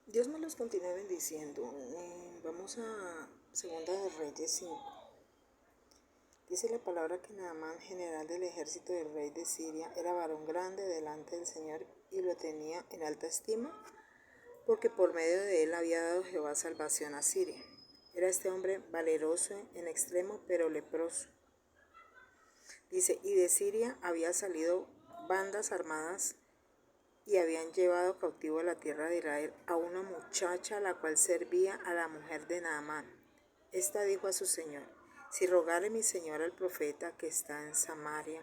Dios me los continúe bendiciendo. Vamos a Segunda de Reyes 5. Dice la palabra que Naamán, general del ejército del rey de Siria, era varón grande delante del Señor y lo tenía en alta estima, porque por medio de él había dado Jehová salvación a Siria. Era este hombre valeroso en extremo, pero leproso. Dice, y de Siria había salido bandas armadas y habían llevado cautivo a la tierra de Israel a una muchacha la cual servía a la mujer de Naamán. Esta dijo a su señor, si rogare mi señor al profeta que está en Samaria,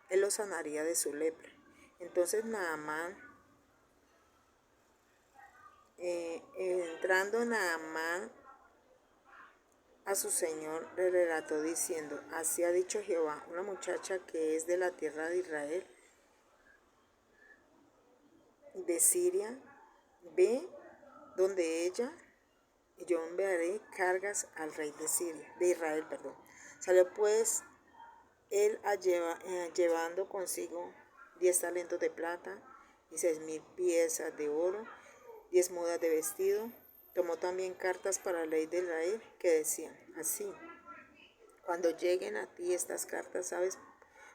él lo sanaría de su lepra. Entonces Naamán, entrando Naamán a su señor, le relató diciendo, así ha dicho Jehová, una muchacha que es de la tierra de Israel, de Siria, ve donde ella y yo enviaré cargas al rey de Siria, de Israel, perdón. Salió pues él llevando consigo 10 talentos de plata y 6,000 piezas de oro, 10 mudas de vestido. Tomó también cartas para el rey de Israel que decían así, cuando lleguen a ti estas cartas, sabes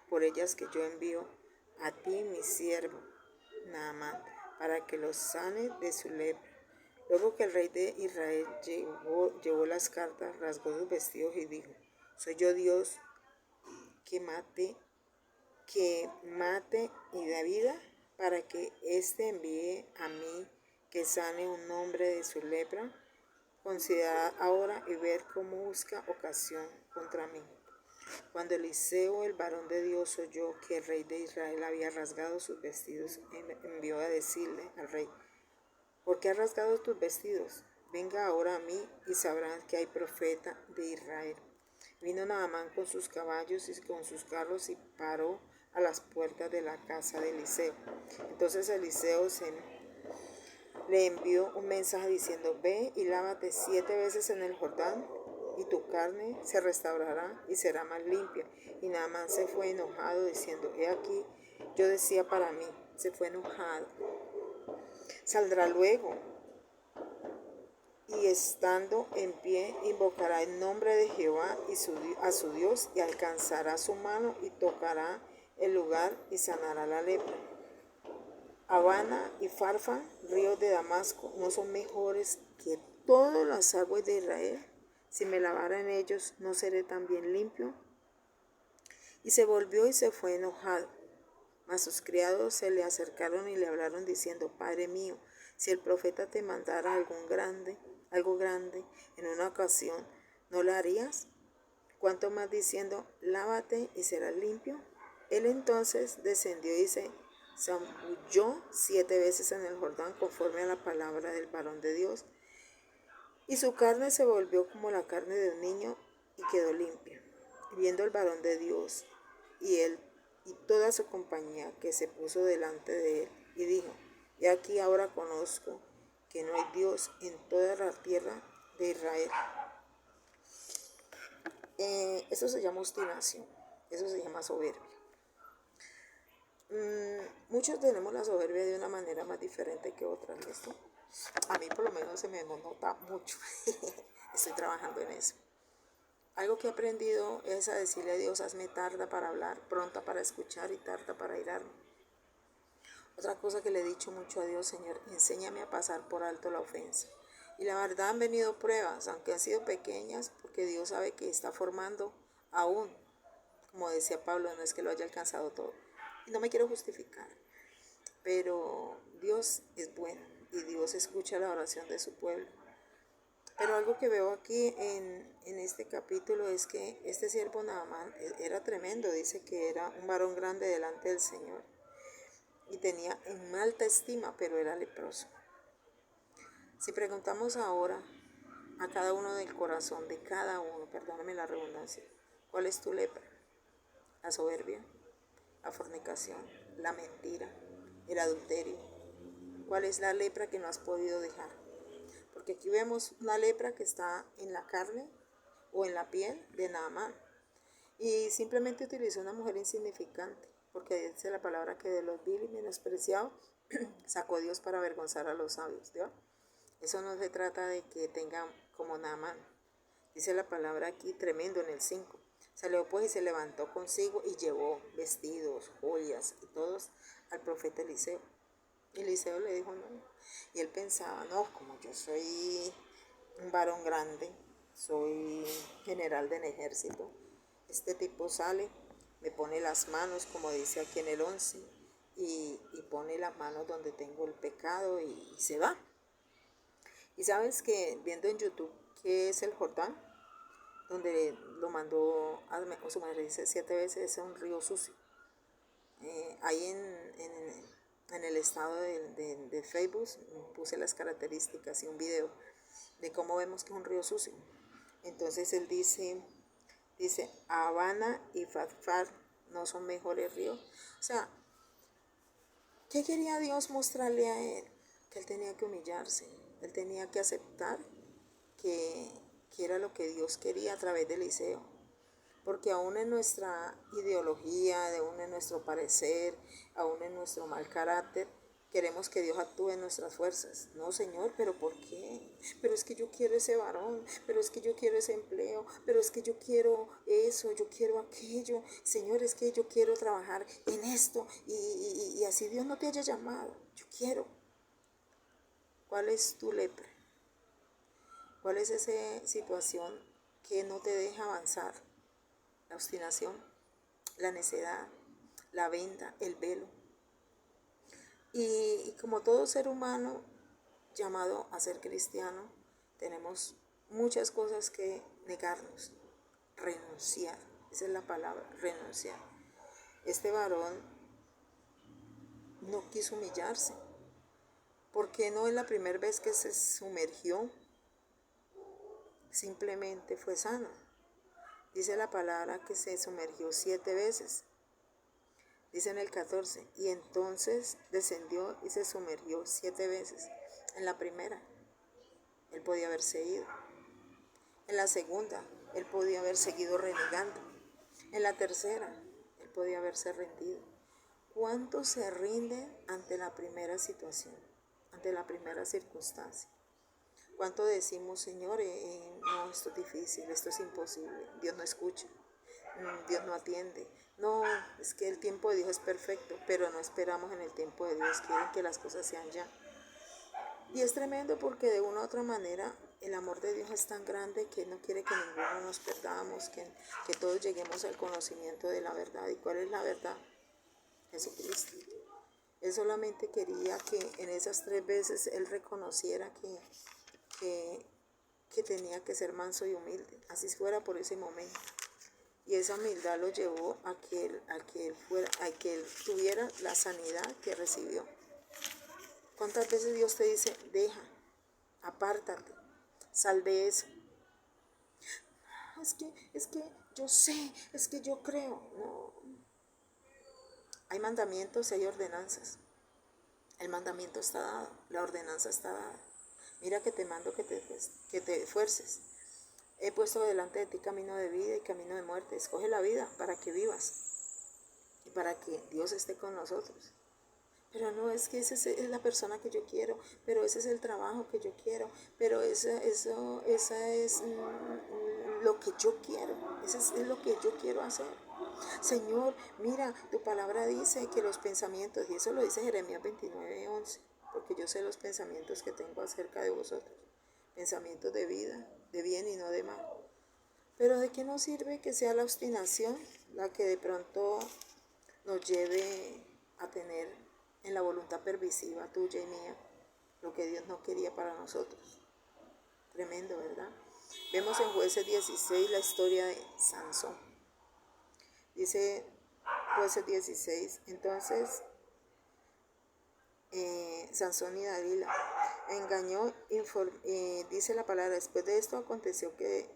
por ellas que yo envío a ti mi siervo Naamán, para que los sane de su lepra. Luego que el rey de Israel llevó las cartas, rasgó sus vestidos y dijo, soy yo Dios que mate y da vida, para que éste envíe a mí que sane un hombre de su lepra. Considerad ahora y ver cómo busca ocasión contra mí. Cuando Eliseo, el varón de Dios, oyó que el rey de Israel había rasgado sus vestidos, envió a decirle al rey, ¿por qué has rasgado tus vestidos? Venga ahora a mí y sabrán que hay profeta de Israel. Vino Naamán con sus caballos y con sus carros y paró a las puertas de la casa de Eliseo. Entonces Eliseo le envió un mensaje diciendo, ve y lávate 7 veces en el Jordán y tu carne se restaurará y será más limpia. Y Naamán se fue enojado diciendo, he aquí, yo decía para mí, se fue enojado. Saldrá luego y estando en pie invocará el nombre de Jehová y a su Dios y alcanzará su mano y tocará el lugar y sanará la lepra. Habana y Farfa, ríos de Damasco, ¿no son mejores que todas las aguas de Israel? Si me lavara en ellos, ¿no seré también limpio? Y se volvió y se fue enojado. Mas sus criados se le acercaron y le hablaron diciendo, Padre mío, si el profeta te mandara algo grande en una ocasión, ¿no lo harías? ¿Cuánto más diciendo, lávate y serás limpio? Él entonces descendió y se zambulló 7 veces en el Jordán conforme a la palabra del varón de Dios, y su carne se volvió como la carne de un niño y quedó limpia. Y viendo el varón de Dios y él y toda su compañía que se puso delante de él, y dijo, y aquí ahora conozco que no hay Dios en toda la tierra de Israel. Eso se llama obstinación, eso se llama soberbia. Muchos tenemos la soberbia de una manera más diferente que otras, ¿listo? A mí por lo menos se me nota mucho. Estoy trabajando en eso. Algo que he aprendido es a decirle a Dios, hazme tarda para hablar, pronta para escuchar y tarda para irarme. Otra cosa que le he dicho mucho a Dios, Señor, enséñame a pasar por alto la ofensa. Y la verdad han venido pruebas, aunque han sido pequeñas, porque Dios sabe que está formando aún. Como decía Pablo, no es que lo haya alcanzado todo. Y no me quiero justificar, pero Dios es bueno y Dios escucha la oración de su pueblo. Pero algo que veo aquí en este capítulo es que este siervo Naamán era tremendo, dice que era un varón grande delante del Señor y tenía en alta estima, pero era leproso. Si preguntamos ahora a cada uno del corazón, de cada uno, perdóname la redundancia, ¿cuál es tu lepra? La soberbia, la fornicación, la mentira, el adulterio. ¿Cuál es la lepra que no has podido dejar? Porque aquí vemos una lepra que está en la carne o en la piel de Naamán. Y simplemente utilizó una mujer insignificante, porque dice la palabra que de los vil y menospreciados sacó Dios para avergonzar a los sabios, ¿no? Eso no se trata de que tengan como Naamán. Dice la palabra aquí tremendo en el 5. Salió pues y se levantó consigo y llevó vestidos, joyas y todos al profeta Eliseo. Y Eliseo le dijo no. Y él pensaba, no, como yo soy un varón grande, soy general del ejército, este tipo sale, me pone las manos, como dice aquí en el 11, y pone las manos donde tengo el pecado y se va. Y sabes que viendo en YouTube qué es el Jordán, donde lo mandó a sumergirse 7 veces, es un río sucio. Ahí en el estado de Facebook puse las características y un video de cómo vemos que es un río sucio. Entonces él dice, Habana y Farfar no son mejores ríos. O sea, ¿qué quería Dios mostrarle a él? Que él tenía que humillarse, él tenía que aceptar que, que era lo que Dios quería a través de Eliseo. Porque aún en nuestra ideología, aún en nuestro parecer, aún en nuestro mal carácter, queremos que Dios actúe en nuestras fuerzas. No, Señor, pero ¿por qué? Pero es que yo quiero ese varón, pero es que yo quiero ese empleo, pero es que yo quiero eso, yo quiero aquello. Señor, es que yo quiero trabajar en esto y así Dios no te haya llamado. Yo quiero. ¿Cuál es tu lepra? ¿Cuál es esa situación que no te deja avanzar? La obstinación, la necedad, la venda, el velo. Y como todo ser humano llamado a ser cristiano, tenemos muchas cosas que negarnos, renunciar. Esa es la palabra, renunciar. Este varón no quiso humillarse, porque no es la primera vez que se sumergió, simplemente fue sano. Dice la palabra que se sumergió 7 veces. Dice en el 14, y entonces descendió y se sumergió 7 veces. En la primera, él podía haberse ido. En la segunda, él podía haber seguido renegando. En la tercera, él podía haberse rendido. ¿Cuántos se rinden ante la primera situación, ante la primera circunstancia? ¿Cuánto decimos, Señor, no, esto es difícil, esto es imposible, Dios no escucha, Dios no atiende? No, es que el tiempo de Dios es perfecto, pero no esperamos en el tiempo de Dios, quieren que las cosas sean ya. Y es tremendo porque de una u otra manera el amor de Dios es tan grande que Él no quiere que ninguno nos perdamos, que todos lleguemos al conocimiento de la verdad. ¿Y cuál es la verdad? Jesucristo. Él solamente quería que en esas 3 veces Él reconociera que tenía que ser manso y humilde, así fuera por ese momento. Y esa humildad lo llevó a que él tuviera la sanidad que recibió. ¿Cuántas veces Dios te dice, deja, apártate, sal de eso? Es que yo sé, es que yo creo. No. Hay mandamientos y hay ordenanzas. El mandamiento está dado, la ordenanza está dada. Mira que te mando que te esfuerces. He puesto delante de ti camino de vida y camino de muerte. Escoge la vida para que vivas y para que Dios esté con nosotros. Pero no es que esa es la persona que yo quiero, pero ese es el trabajo que yo quiero, pero esa es lo que yo quiero, eso es lo que yo quiero hacer. Señor, mira, tu palabra dice que los pensamientos, y eso lo dice Jeremías 29:11, porque yo sé los pensamientos que tengo acerca de vosotros, pensamientos de vida, de bien y no de mal. Pero ¿de qué nos sirve que sea la obstinación la que de pronto nos lleve a tener en la voluntad permisiva tuya y mía lo que Dios no quería para nosotros? Tremendo, ¿verdad? Vemos en Jueces 16 la historia de Sansón. Dice Jueces 16, entonces Sansón y Dalila engañó, dice la palabra, después de esto aconteció que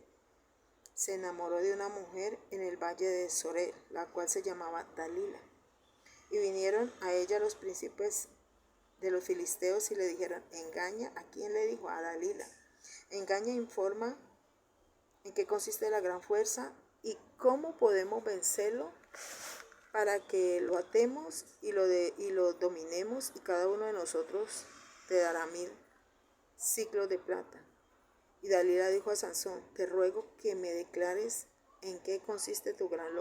se enamoró de una mujer en el valle de Sorel, la cual se llamaba Dalila. Y vinieron a ella los príncipes de los filisteos y le dijeron, engaña. ¿A quién le dijo? A Dalila. Engaña e informa en qué consiste la gran fuerza y cómo podemos vencerlo para que lo atemos y lo dominemos, y cada uno de nosotros te dará 1000. ciclos de plata. Y Dalila dijo a Sansón, te ruego que me declares en qué consiste tu gran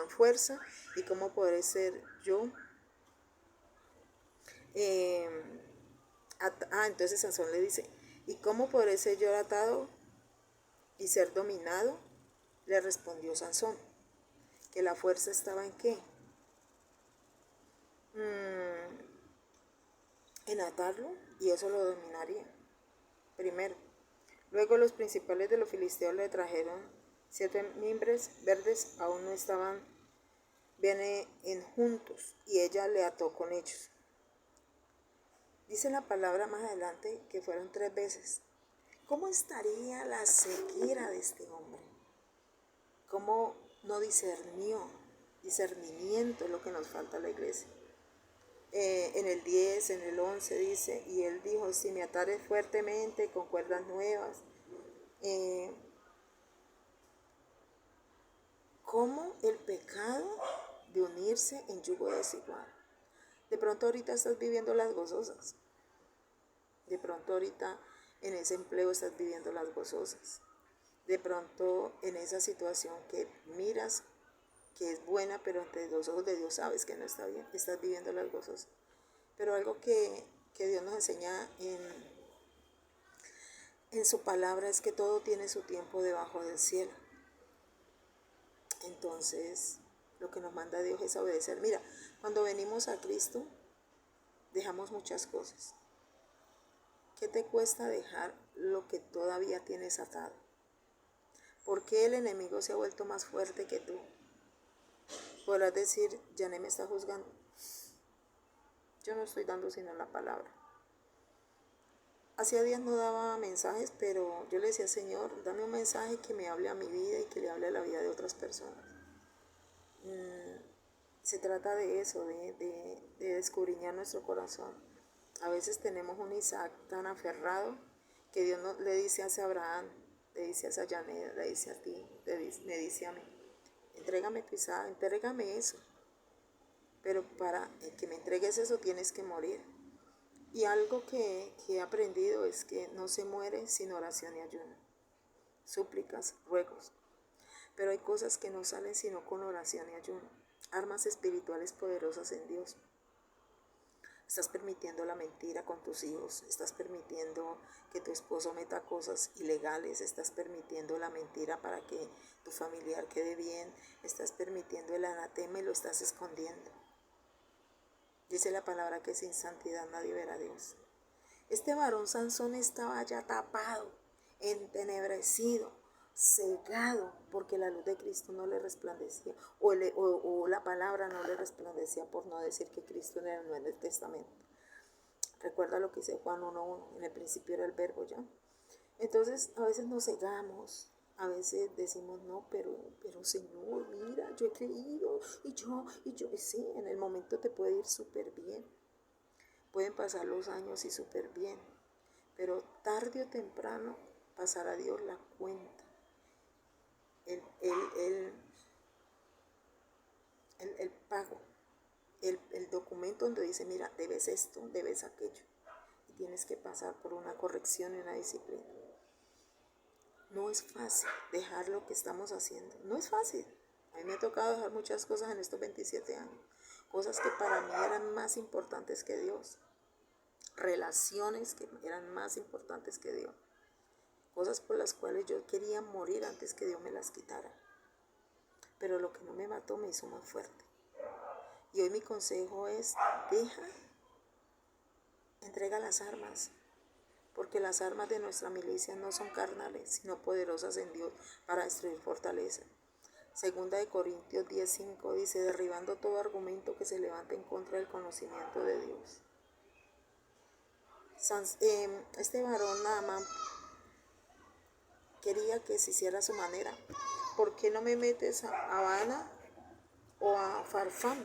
fuerza y cómo podré ser yo. Entonces Sansón le dice, ¿y cómo podré ser yo atado y ser dominado? Le respondió Sansón, que la fuerza estaba en qué? En atarlo, y eso lo dominaría. Primero. Luego los principales de los filisteos le trajeron 7 mimbres verdes, aún no estaban bien juntos, y ella le ató con ellos. Dice la palabra más adelante que fueron 3 veces. ¿Cómo estaría la ceguera de este hombre? ¿Cómo no discernió? Discernimiento es lo que nos falta a la iglesia. En el 10, en el 11 dice, y él dijo, si me atares fuertemente con cuerdas nuevas, ¿cómo el pecado de unirse en yugo desigual? De pronto ahorita estás viviendo las gozosas. De pronto ahorita en ese empleo estás viviendo las gozosas. De pronto en esa situación que miras que es buena, pero ante los ojos de Dios sabes que no está bien, estás viviendo las gozosas. Pero algo que Dios nos enseña en su palabra es que todo tiene su tiempo debajo del cielo. Entonces, lo que nos manda Dios es obedecer. Mira, cuando venimos a Cristo, dejamos muchas cosas. ¿Qué te cuesta dejar lo que todavía tienes atado? ¿Por qué el enemigo se ha vuelto más fuerte que tú? Podrás decir, Janet me está juzgando. Yo no estoy dando sino la palabra. Hacía días no daba mensajes, pero yo le decía, Señor, dame un mensaje que me hable a mi vida y que le hable a la vida de otras personas. Se trata de eso, de escudriñar nuestro corazón. A veces tenemos un Isaac tan aferrado que Dios le dice a Abraham, le dice a Janet, le dice a ti, me dice a mí, entrégame tu Isaac, entrégame eso. Pero para que me entregues eso tienes que morir. Y algo que he aprendido es que no se muere sin oración y ayuno, súplicas, ruegos. Pero hay cosas que no salen sino con oración y ayuno, armas espirituales poderosas en Dios. Estás permitiendo la mentira con tus hijos, estás permitiendo que tu esposo meta cosas ilegales, estás permitiendo la mentira para que tu familiar quede bien, estás permitiendo el anatema y lo estás escondiendo. Dice la palabra que sin santidad nadie verá a Dios. Este varón Sansón estaba ya tapado, entenebrecido, cegado, porque la luz de Cristo no le resplandecía, o la palabra no le resplandecía, por no decir que Cristo no era en el Testamento. Recuerda lo que dice Juan 1:1, en el principio era el verbo ya. Entonces a veces nos cegamos. A veces decimos, no, pero Señor, mira, yo he creído, y sí, en el momento te puede ir súper bien. Pueden pasar los años y súper bien, pero tarde o temprano pasará Dios la cuenta. El pago, el documento donde dice, mira, debes esto, debes aquello, y tienes que pasar por una corrección y una disciplina. No es fácil dejar lo que estamos haciendo. No es fácil. A mí me ha tocado dejar muchas cosas en estos 27 años. Cosas que para mí eran más importantes que Dios. Relaciones que eran más importantes que Dios. Cosas por las cuales yo quería morir antes que Dios me las quitara. Pero lo que no me mató me hizo más fuerte. Y hoy mi consejo es, entrega las armas. Porque las armas de nuestra milicia no son carnales, sino poderosas en Dios para destruir fortaleza. Segunda de Corintios 10:5 dice, derribando todo argumento que se levanta en contra del conocimiento de Dios. Este varón Naamán quería que se hiciera a su manera. ¿Por qué no me metes a Habana o a Farfán?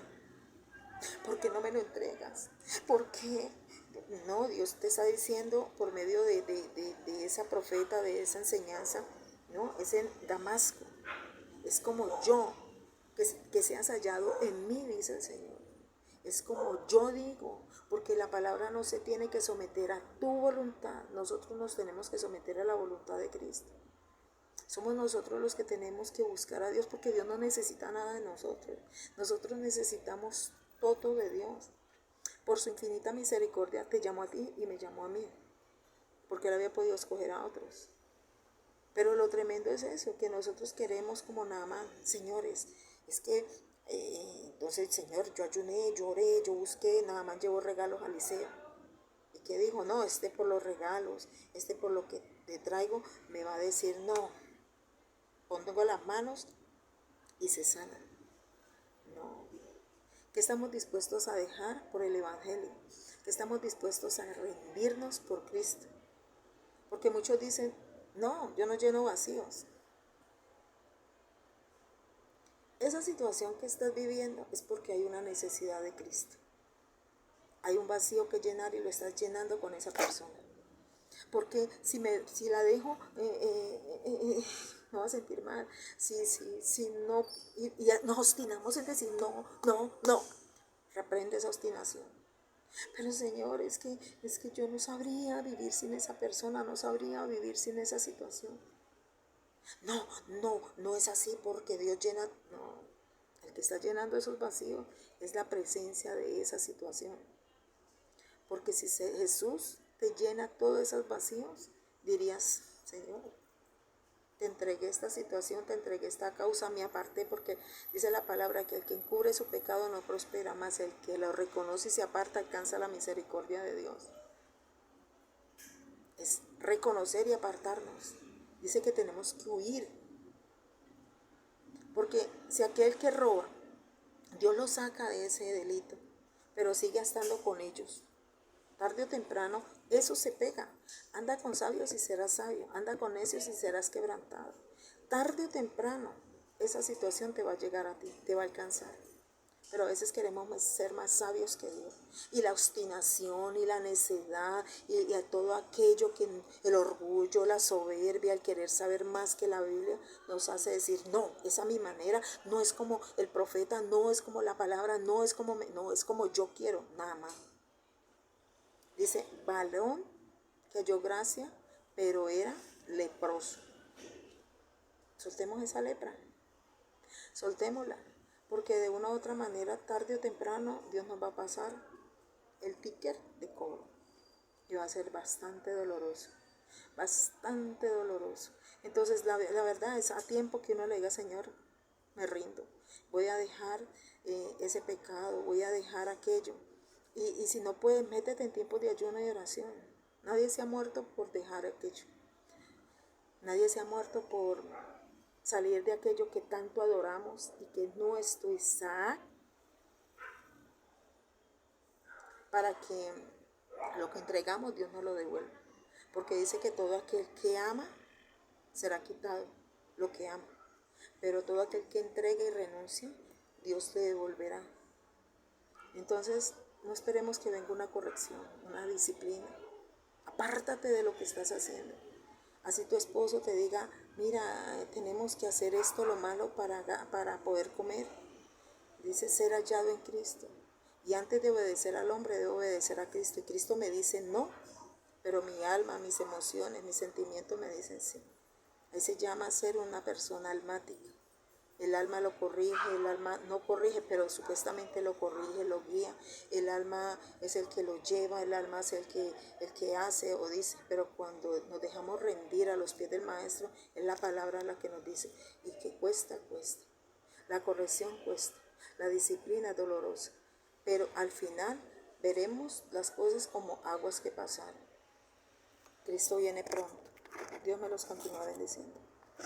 ¿Por qué no me lo entregas? ¿Por qué? No, Dios te está diciendo por medio de esa profeta, de esa enseñanza, no, es en Damasco. Es como yo, que seas hallado en mí, dice el Señor. es como yo digo, porque la palabra no se tiene que someter a tu voluntad, nosotros nos tenemos que someter a la voluntad de Cristo. Somos nosotros los que tenemos que buscar a Dios, porque Dios no necesita nada de nosotros. Nosotros necesitamos todo de Dios. Por su infinita misericordia te llamó a ti y me llamó a mí, porque Él había podido escoger a otros. Pero lo tremendo es eso, que nosotros queremos como nada más, señores, es que entonces, Señor, yo ayuné, yo oré, yo busqué, nada más llevo regalos a Liceo. ¿Y qué dijo? No, por los regalos, por lo que te traigo, me va a decir no. Pongo las manos y se sana. No. ¿Qué estamos dispuestos a dejar por el Evangelio? ¿Qué estamos dispuestos a rendirnos por Cristo? Porque muchos dicen, no, yo no lleno vacíos. Esa situación que estás viviendo es porque hay una necesidad de Cristo. Hay un vacío que llenar y lo estás llenando con esa persona. Porque si la dejo, me voy a sentir mal. Si no, y nos obstinamos en decir no, no, no. Reprende esa obstinación. Pero Señor, es que yo no sabría vivir sin esa persona, no sabría vivir sin esa situación. No es así porque Dios llena, no. El que está llenando esos vacíos es la presencia de esa situación. Porque si Jesús te llena todos esos vacíos, dirías, Señor, te entregué esta situación, te entregué esta causa, me aparté, porque dice la palabra que el que encubre su pecado no prospera, más el que lo reconoce y se aparta alcanza la misericordia de Dios. Es reconocer y apartarnos. Dice que tenemos que huir. Porque si aquel que roba, Dios lo saca de ese delito, pero sigue estando con ellos. Tarde o temprano, eso se pega. Anda con sabios y serás sabio. Anda con necios y serás quebrantado. Tarde o temprano, esa situación te va a llegar a ti, te va a alcanzar. Pero a veces queremos ser más sabios que Dios. Y la obstinación y la necedad y a todo aquello que el orgullo, la soberbia, el querer saber más que la Biblia nos hace decir, no, esa es mi manera, no es como el profeta, no es como la palabra, no es como yo quiero, nada más. Dice, varón que halló gracia, pero era leproso. Soltemos esa lepra, soltémosla, porque de una u otra manera, tarde o temprano, Dios nos va a pasar el ticket de cobro. Y va a ser bastante doloroso, bastante doloroso. Entonces, la verdad es a tiempo que uno le diga, Señor, me rindo, voy a dejar ese pecado, voy a dejar aquello. Y si no puedes, métete en tiempos de ayuno y oración. Nadie se ha muerto por dejar aquello. Nadie se ha muerto por salir de aquello que tanto adoramos y que es nuestro Isaac, para que lo que entregamos Dios nos lo devuelva. Porque dice que todo aquel que ama será quitado lo que ama. Pero todo aquel que entrega y renuncia, Dios le devolverá. Entonces, no esperemos que venga una corrección, una disciplina. Apártate de lo que estás haciendo. Así tu esposo te diga, mira, tenemos que hacer esto, lo malo, para poder comer. Dice ser hallado en Cristo. Y antes de obedecer al hombre, debo obedecer a Cristo. Y Cristo me dice no, pero mi alma, mis emociones, mis sentimientos me dicen sí. Ahí se llama ser una persona almática. El alma lo corrige, el alma no corrige, pero supuestamente lo corrige, lo guía. El alma es el que lo lleva, el alma es el que hace o dice. Pero cuando nos dejamos rendir a los pies del Maestro, es la palabra la que nos dice. Y que cuesta. La corrección cuesta, la disciplina es dolorosa. Pero al final veremos las cosas como aguas que pasaron. Cristo viene pronto. Dios me los continúa bendiciendo.